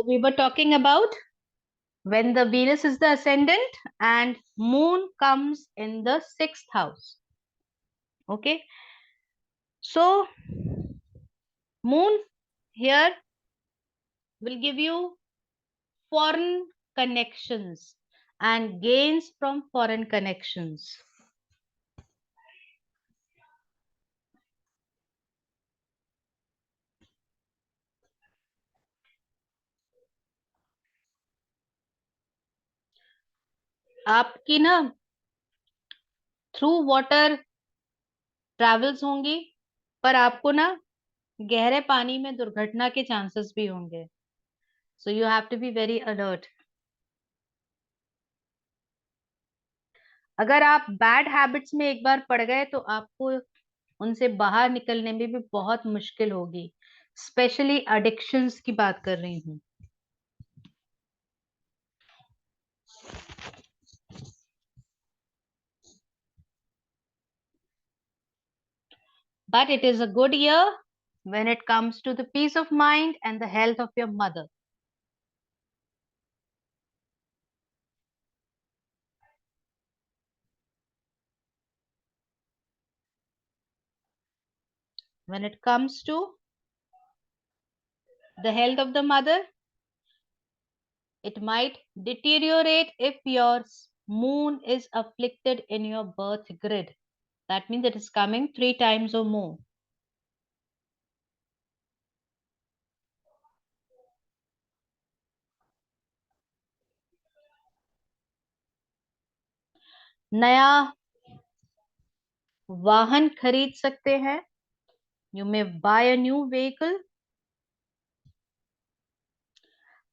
We were talking about when the Venus is the ascendant and Moon comes in the sixth house. Okay, so Moon here will give you foreign connections and gains from foreign connections. आपकी ना through water travels होंगी, पर आपको ना गहरे पानी में दुर्घटना के चांसेस भी होंगे. So you have to be very alert. अगर आप बैड हैबिट्स में एक बार पड़ गए तो आपको उनसे बाहर निकलने में भी बहुत मुश्किल होगी. स्पेशली एडिक्शंस की बात कर रही हूँ. But it is a good year when it comes to the peace of mind and the health of your mother. When it comes to the health of the mother, it might deteriorate if your moon is afflicted in your birth grid. That means it is coming 3 times or more. नया वाहन खरीद सकते हैं. You may buy a new vehicle,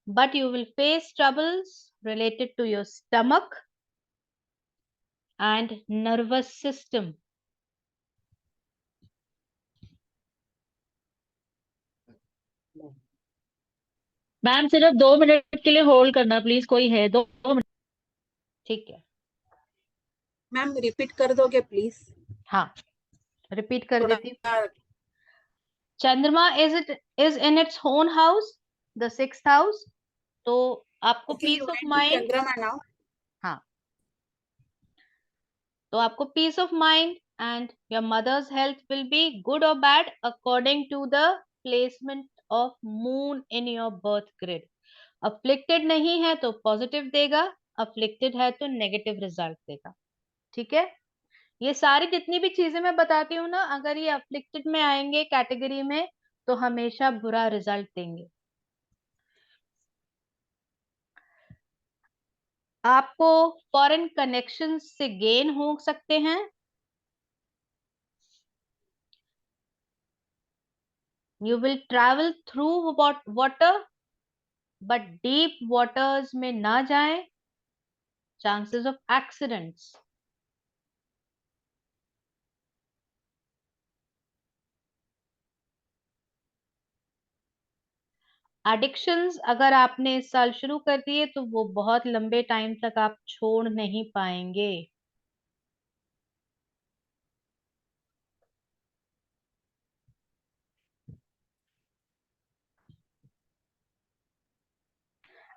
but you will face troubles related to your stomach and nervous system. Ma'am सिर्फ 2 minute के लिए hold करना please, कोई है 2 मिनट. ठीक है. मैम रिपीट कर दोगे प्लीज? हाँ, रिपीट कर थोड़ा देती. Chandrama is in its own house, the sixth house. तो आपको Okay, peace you of went to mind. Chandrama now. हाँ, तो आपको peace of mind and your mother's health will be good और bad according to the placement of moon in your birth grid. Afflicted नहीं है तो positive देगा, afflicted है तो नेगेटिव रिजल्ट देगा. ठीक है. ये सारी जितनी भी चीजें मैं बताती हूँ ना, अगर ये अफ्लिक्टेड में आएंगे कैटेगरी में तो हमेशा बुरा रिजल्ट देंगे. आपको फॉरेन कनेक्शन से गेन हो सकते हैं. You will travel through water, but deep waters में ना जाएं. Chances of accidents. एडिक्शंस अगर आपने इस साल शुरू कर दिए तो वो बहुत लंबे टाइम तक आप छोड़ नहीं पाएंगे.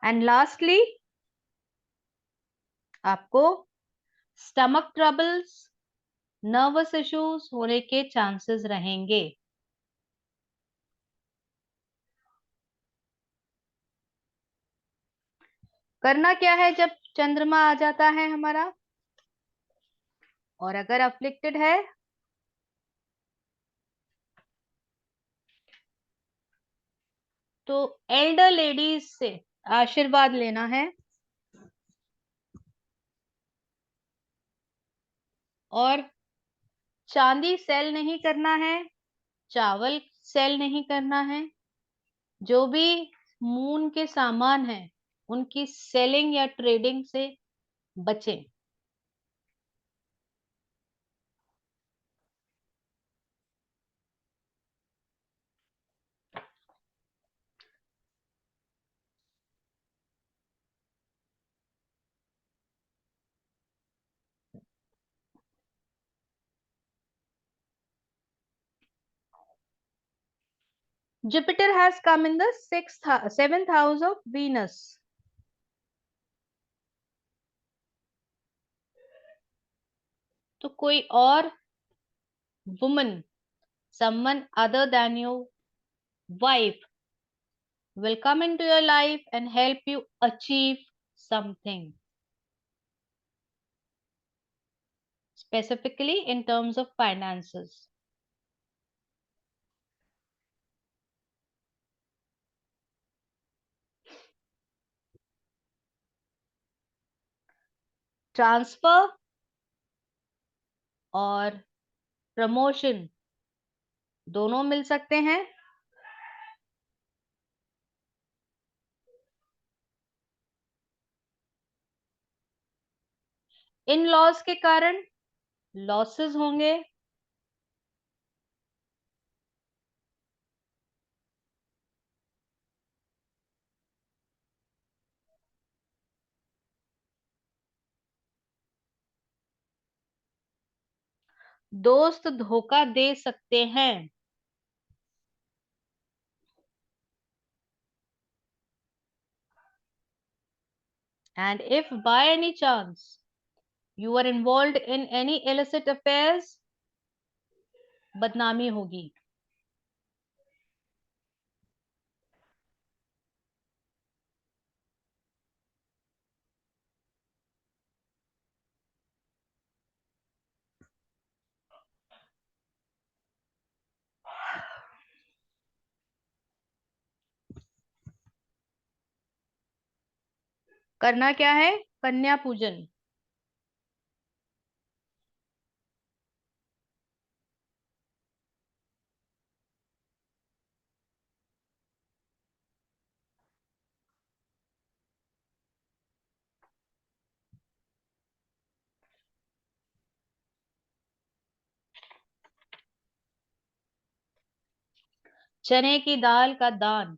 एंड लास्टली आपको स्टमक ट्रबल्स, नर्वस इश्यूज होने के चांसेस रहेंगे. करना क्या है जब चंद्रमा आ जाता है हमारा और अगर अफ्लिक्टेड है तो एल्डर लेडीज से आशीर्वाद लेना है और चांदी सेल नहीं करना है, चावल सेल नहीं करना है. जो भी मून के सामान है उनकी सेलिंग या ट्रेडिंग से बचें. Jupiter has come in the seventh house of Venus. तो कोई और woman, someone other than your wife, will come into your life and help you achieve something, specifically in terms of finances. Transfer और promotion दोनों मिल सकते हैं। इन loss के कारण losses होंगे। दोस्त धोखा दे सकते हैं। And if by any chance you are involved in any illicit affairs, बदनामी होगी। करना क्या है? कन्या पूजन। चने की दाल का दान।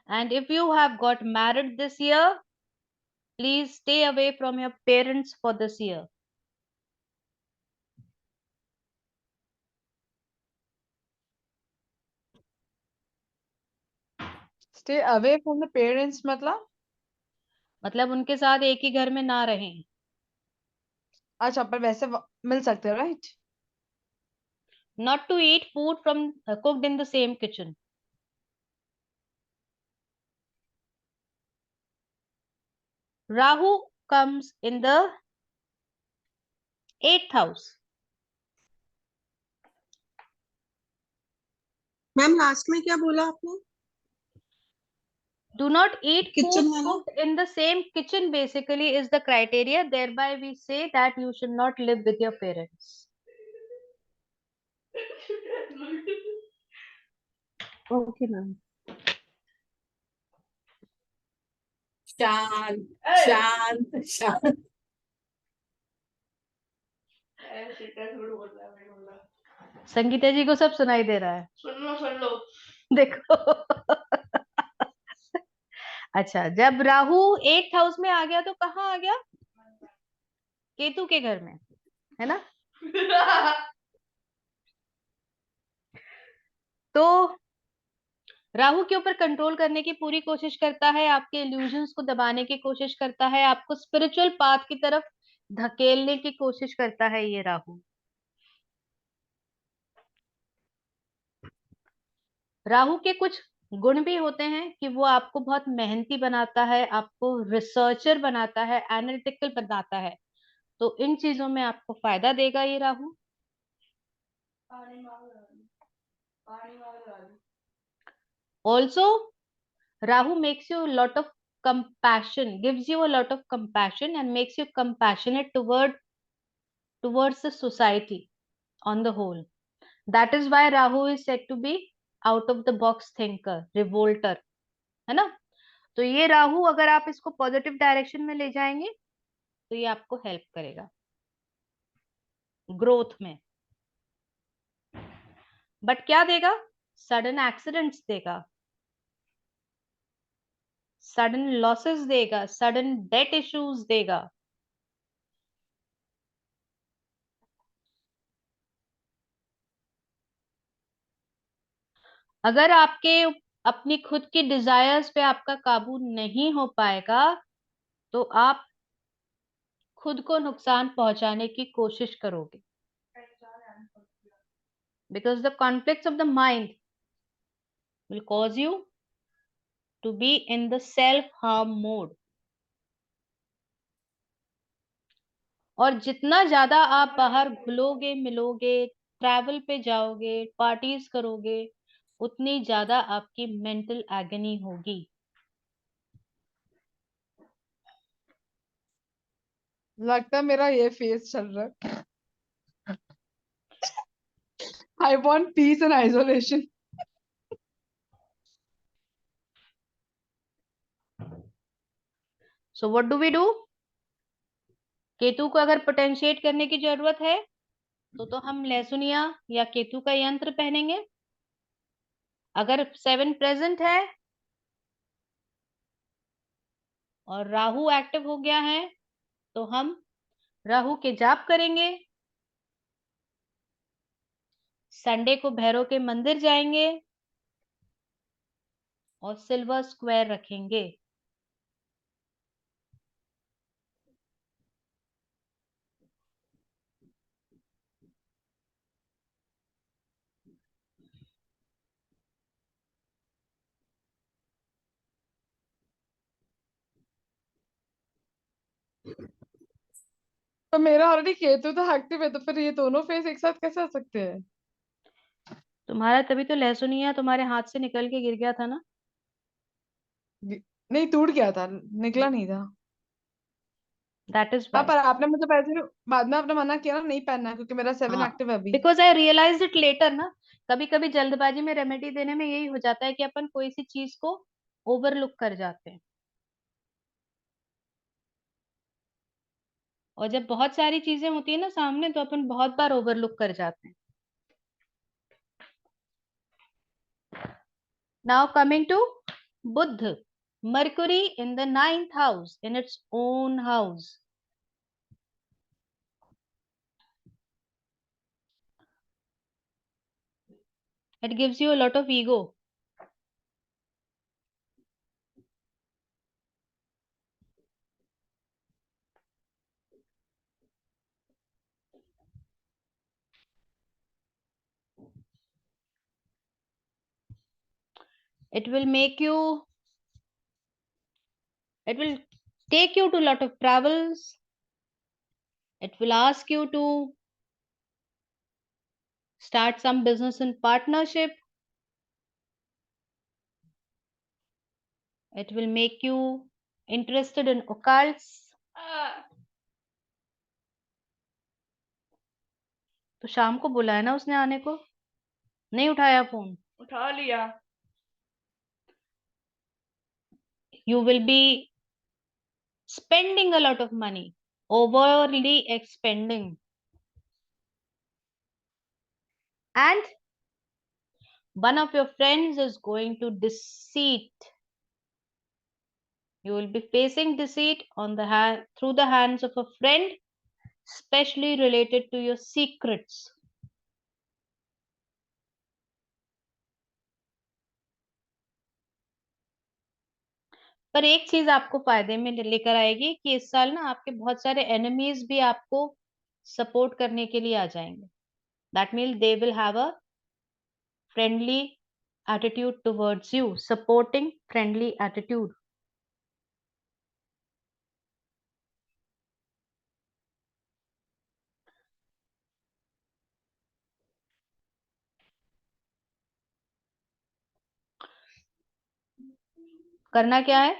And if you have got married this year, please stay away from your parents for this year. Stay away from the parents मतलब उनके साथ एक ही घर में ना रहें। अच्छा, पर वैसे मिल सकते हैं, right? Not to eat food from cooked in the same kitchen. Rahu comes in the 8th house. Ma'am last में क्या बोला आपने? Do not eat Kitchen food वाला? cooked in the same kitchen basically is the criteria. Thereby we say that you should not live with your parents. Okay ma'am. शांत शांत शांत। संगीता जी को सब सुनाई दे रहा है। सुन लो देखो। अच्छा, जब राहु 8th हाउस में आ गया तो कहाँ आ गया? केतु के घर में, है ना? तो राहु के ऊपर कंट्रोल करने की पूरी कोशिश करता है, आपके इल्यूजन्स को दबाने की कोशिश करता है, आपको स्पिरिचुअल पाथ की तरफ धकेलने की कोशिश करता है ये राहु। राहु के कुछ गुण भी होते हैं कि वो आपको बहुत मेहनती बनाता है, आपको रिसर्चर बनाता है, एनालिटिकल बनाता है। तो इन चीजों में आपको फायदा देगा ये Rahu. Also Rahu makes you a lot of compassion, gives you a lot of compassion and makes you compassionate towards the society on the whole. That is why Rahu is said to be out of the box thinker, revolter, है ना? तो ये राहु अगर आप इसको positive direction में ले जाएंगे तो ये आपको हेल्प करेगा ग्रोथ में। बट क्या देगा? सडन एक्सीडेंट्स देगा, सडन लॉसेस देगा, सडन डेट इश्यूज देगा। अगर आपके अपनी खुद की डिजायर्स पे आपका काबू नहीं हो पाएगा तो आप खुद को नुकसान पहुंचाने की कोशिश करोगे, because the conflicts of the mind will cause you to be in the self harm mode. और जितना ज्यादा आप बाहर घुलोगे मिलोगे, ट्रैवल पे जाओगे, पार्टीज करोगे, उतनी ज्यादा आपकी मेंटल एगनी होगी। लगता है मेरा ये फेज चल रहा है। I want peace and isolation. So what do we do? Ketu को अगर पोटेंशिएट करने की जरूरत है तो हम लहसुनिया या केतु का यंत्र पहनेंगे। अगर 7 प्रेजेंट है और राहु एक्टिव हो गया है तो हम राहु के जाप करेंगे। संडे को भैरव के मंदिर जाएंगे और सिल्वर स्क्वायर रखेंगे। तो मेरा ऑलरेडी केतु तो एक्टिव है, तो फिर ये दोनों फेज एक साथ कैसे आ सकते हैं? तुम्हारा तभी तो लहसुनिया तुम्हारे हाथ से निकल के गिर गया था ना। नहीं, टूट गया था, निकला नहीं था। दैट इज हाँ, व्हाई। पर आपने मुझे वैसे बाद में आपने मना किया ना नहीं पहनना, क्योंकि मेरा 7 हाँ, एक्टिव है अभी। Because I realize it later ना। कभी कभी जल्दबाजी में रेमेडी देने में यही हो जाता है कि अपन कोई सी चीज को ओवरलुक कर जाते हैं, और जब बहुत सारी चीजें होती है ना सामने तो अपन बहुत बार ओवरलुक कर जाते हैं। Now coming to Budh, Mercury in the 9th house, in its own house. It gives you a lot of ego. It will make you, it will take you to a lot of travels. It will ask you to start some business in partnership. It will make you interested in occults. तो शाम को बुलाया ना उसने आने को, नहीं उठाया फोन। उठा लिया। You will be spending a lot of money, overly expending. And one of your friends is going to deceit. You will be facing deceit on the through the hands of a friend, especially related to your secrets. पर एक चीज आपको फायदे में लेकर आएगी कि इस साल ना आपके बहुत सारे एनिमीज भी आपको सपोर्ट करने के लिए आ जाएंगे। That means they will have a friendly attitude towards you, supporting friendly attitude. करना क्या है?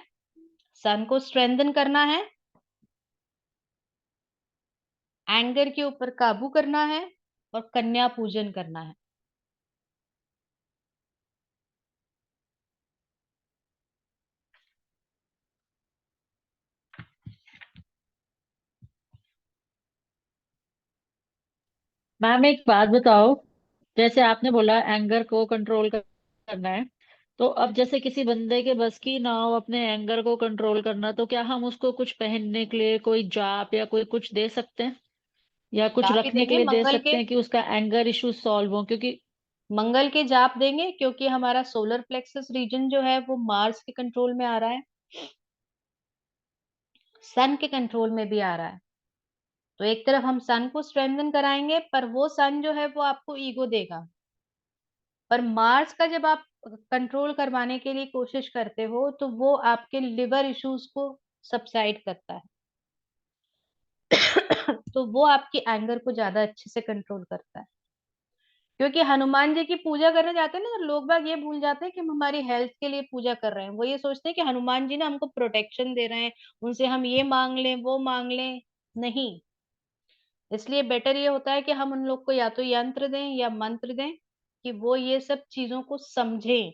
सन को स्ट्रेंथन करना है, एंगर के ऊपर काबू करना है और कन्या पूजन करना है। मैम एक बात बताओ, जैसे आपने बोला एंगर को कंट्रोल करना है, तो अब जैसे किसी बंदे के बस की ना हो अपने एंगर को कंट्रोल करना, तो क्या हम उसको कुछ पहनने के लिए कोई जाप या कोई कुछ दे सकते हैं, या कुछ आप ही रखने के देंगे लिए दे मंगल सकते के, हैं कि उसका एंगर इश्यू सॉल्व हो? क्योंकि मंगल के जाप देंगे क्योंकि हमारा सोलर प्लेक्सस रीजन जो है वो मार्स के कंट्रोल में आ रहा है, सन के कंट्रोल में भी आ रहा है। तो एक तरफ हम सन को स्ट्रेंथन कराएंगे, पर वो सन जो है वो आपको ईगो देगा। पर मार्स का जब आप कंट्रोल करवाने के लिए कोशिश करते हो तो वो आपके लिवर इश्यूज को सबसाइड करता है। तो वो आपकी एंगर को ज्यादा अच्छे से कंट्रोल करता है। क्योंकि हनुमान जी की पूजा करने जाते हैं ना, तो लोग बाग ये भूल जाते हैं कि हम हमारी हेल्थ के लिए पूजा कर रहे हैं। वो ये सोचते हैं कि हनुमान जी ना हमको प्रोटेक्शन दे रहे हैं, उनसे हम ये मांग लें वो मांग लें। नहीं, इसलिए बेटर ये होता है कि हम उन लोग को या तो यंत्र दें या मंत्र दें कि वो ये सब चीजों को समझें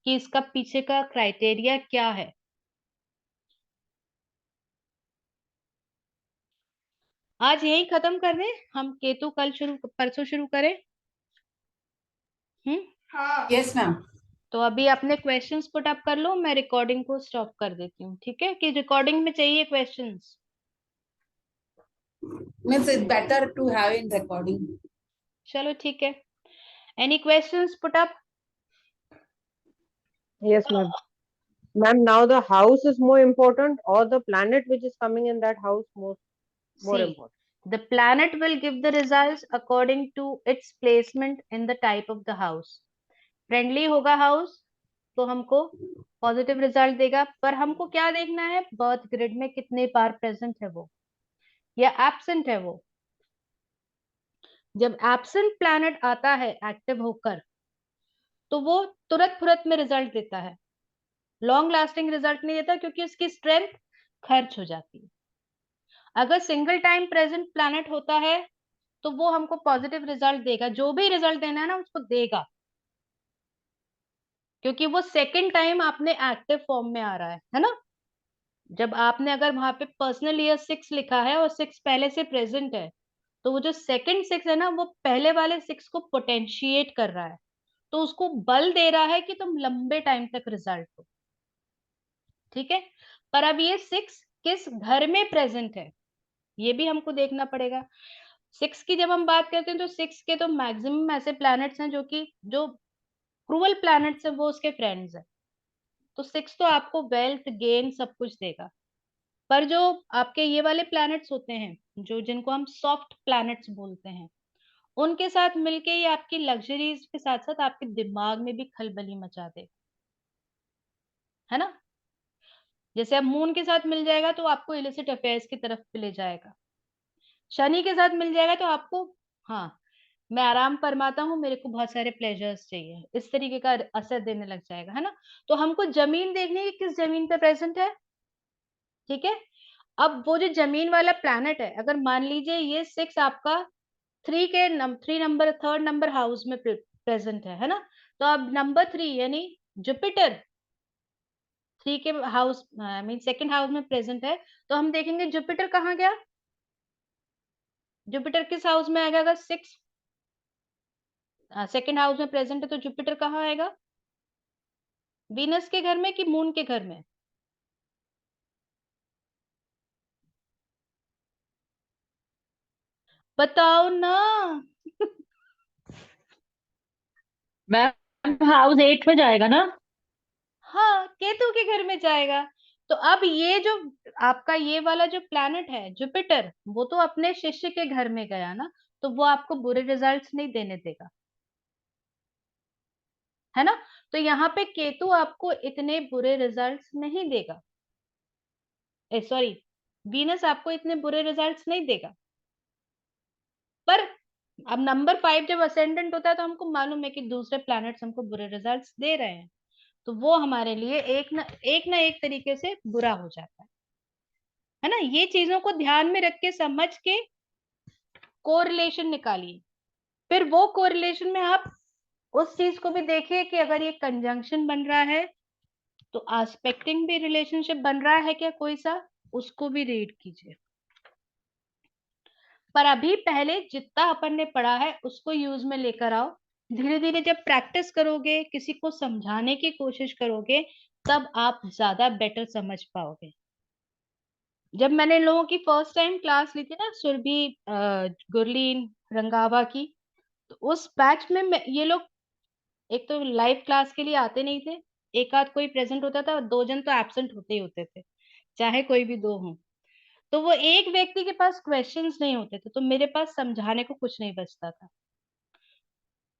कि इसका पीछे का क्राइटेरिया क्या है। आज यही खत्म कर दें, हम केतु कल परसों शुरू करें। Yes ma'am. तो अभी अपने क्वेश्चंस पुट अप कर लो, मैं रिकॉर्डिंग को स्टॉप कर देती हूँ। ठीक है, कि रिकॉर्डिंग में चाहिए questions? Means it better to have in recording. चलो ठीक है, any questions put up? Yes, ma'am. Ma'am, now the house is more important, or the planet which is coming in that house more See, important? the planet will give the results according to its placement in the type of the house. Friendly होगा house तो हमको positive result देगा, पर हमको क्या देखना है, birth grid में कितने बार प्रेजेंट है वो या एब्सेंट है वो। जब एब्सेंट प्लैनेट आता है एक्टिव होकर तो वो तुरंत फुरत में रिजल्ट देता है, लॉन्ग लास्टिंग रिजल्ट नहीं देता, क्योंकि उसकी स्ट्रेंथ खर्च हो जाती है। अगर सिंगल टाइम प्रेजेंट प्लैनेट होता है तो वो हमको पॉजिटिव रिजल्ट देगा, जो भी रिजल्ट देना है ना उसको देगा, क्योंकि वो सेकंड टाइम आपने एक्टिव फॉर्म में आ रहा है ना। जब आपने अगर वहां पे पर्सनल ईयर 6 लिखा है और 6 पहले से प्रेजेंट है, तो वो जो सेकंड 6 है ना वो पहले वाले 6 को पोटेंशिएट कर रहा है, तो उसको बल दे रहा है कि तुम लंबे टाइम तक रिजल्ट हो। ठीक है, पर अब ये 6 किस घर में प्रेजेंट है ये भी हमको देखना पड़ेगा। 6 की जब हम बात करते हैं तो 6 के तो मैक्सिमम ऐसे प्लैनेट्स हैं जो क्रूअल प्लैनेट्स हैं, वो उसके फ्रेंड्स हैं। तो 6 तो आपको वेल्थ गेन सब कुछ देगा, पर जो आपके ये वाले प्लैनेट्स होते हैं जो जिनको हम सॉफ्ट प्लैनेट्स बोलते हैं, उनके साथ मिलके ये आपकी लग्जरीज के साथ साथ आपके दिमाग में भी खलबली मचा दे, है ना। जैसे अब मून के साथ मिल जाएगा तो आपको इलिसिट अफेयर्स की तरफ ले जाएगा, शनि के साथ मिल जाएगा तो आपको, हाँ मैं आराम फरमाता हूँ, मेरे को बहुत सारे प्लेजर्स चाहिए, इस तरीके का असर देने लग जाएगा, है ना। तो हमको जमीन देखनी है, किस जमीन पे प्रेजेंट है। ठीक है, अब वो जो जमीन वाला प्लैनेट है, अगर मान लीजिए ये 6 आपका 3 नंबर, 3rd नंबर हाउस में प्रेजेंट है ना, तो अब नंबर 3 यानी जुपिटर 3 के हाउस मीन सेकंड हाउस में प्रेजेंट है, तो हम देखेंगे जुपिटर कहाँ गया। जुपिटर किस हाउस में आएगा? अगर 6 सेकंड हाउस में प्रेजेंट है तो जुपिटर कहाँ आएगा? वीनस के घर में कि मून के घर में? बताओ ना। मैम हाउस 8 में जाएगा ना? हाँ, केतु के घर में जाएगा। तो अब ये जो आपका ये वाला जो प्लैनेट है जुपिटर, वो तो अपने शिष्य के घर में गया ना, तो वो आपको बुरे रिजल्ट्स नहीं देने देगा, है ना। तो यहाँ पे केतु आपको इतने बुरे रिजल्ट्स नहीं देगा, सॉरी वीनस आपको इतने बुरे रिजल्ट्स नहीं देगा। पर अब नंबर 5 जब असेंडेंट होता है तो हमको मालूम है कि दूसरे प्लैनेट्स हमको बुरे रिजल्ट्स दे रहे हैं, तो वो हमारे लिए एक ना एक तरीके से बुरा हो जाता है ना। ये चीजों को ध्यान में रख के समझ के कोरिलेशन निकालिए, फिर वो कोरिलेशन में आप उस चीज को भी देखिए कि अगर ये कंजंक्शन बन रहा है तो आस्पेक्टिंग भी रिलेशनशिप बन रहा है क्या कोई सा, उसको भी रीड कीजिए। पर अभी पहले जितना अपन ने पढ़ा है उसको यूज में लेकर आओ। धीरे धीरे जब प्रैक्टिस करोगे, किसी को समझाने की कोशिश करोगे, तब आप ज्यादा बेटर समझ पाओगे। जब मैंने इन लोगों की फर्स्ट टाइम क्लास ली थी ना, सुरभि, गुरलीन, रंगावा की, तो उस बैच में ये लोग एक तो लाइव क्लास के लिए आते नहीं थे, एक आध कोई प्रेजेंट होता था, 2 जन तो एब्सेंट होते ही होते थे, चाहे कोई भी 2 हों। तो वो एक व्यक्ति के पास क्वेश्चंस नहीं होते थे, तो मेरे पास समझाने को कुछ नहीं बचता था।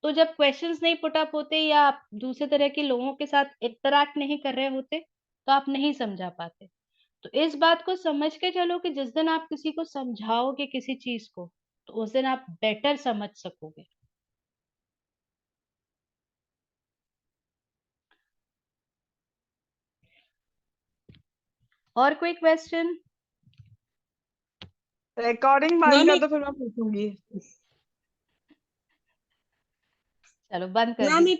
तो जब क्वेश्चंस नहीं पुट अप होते या आप दूसरे तरह के लोगों के साथ इंटरैक्ट नहीं कर रहे होते, तो आप नहीं समझा पाते। तो इस बात को समझ के चलो कि जिस दिन आप किसी को समझाओगे किसी चीज को, तो उस दिन आप बेटर समझ सकोगे। और कोई क्वेश्चन? रिकॉर्डिंग बंद मैम कर एक दो फिर मैं पूछूंगी। चलो बंद कर मैम दी। एक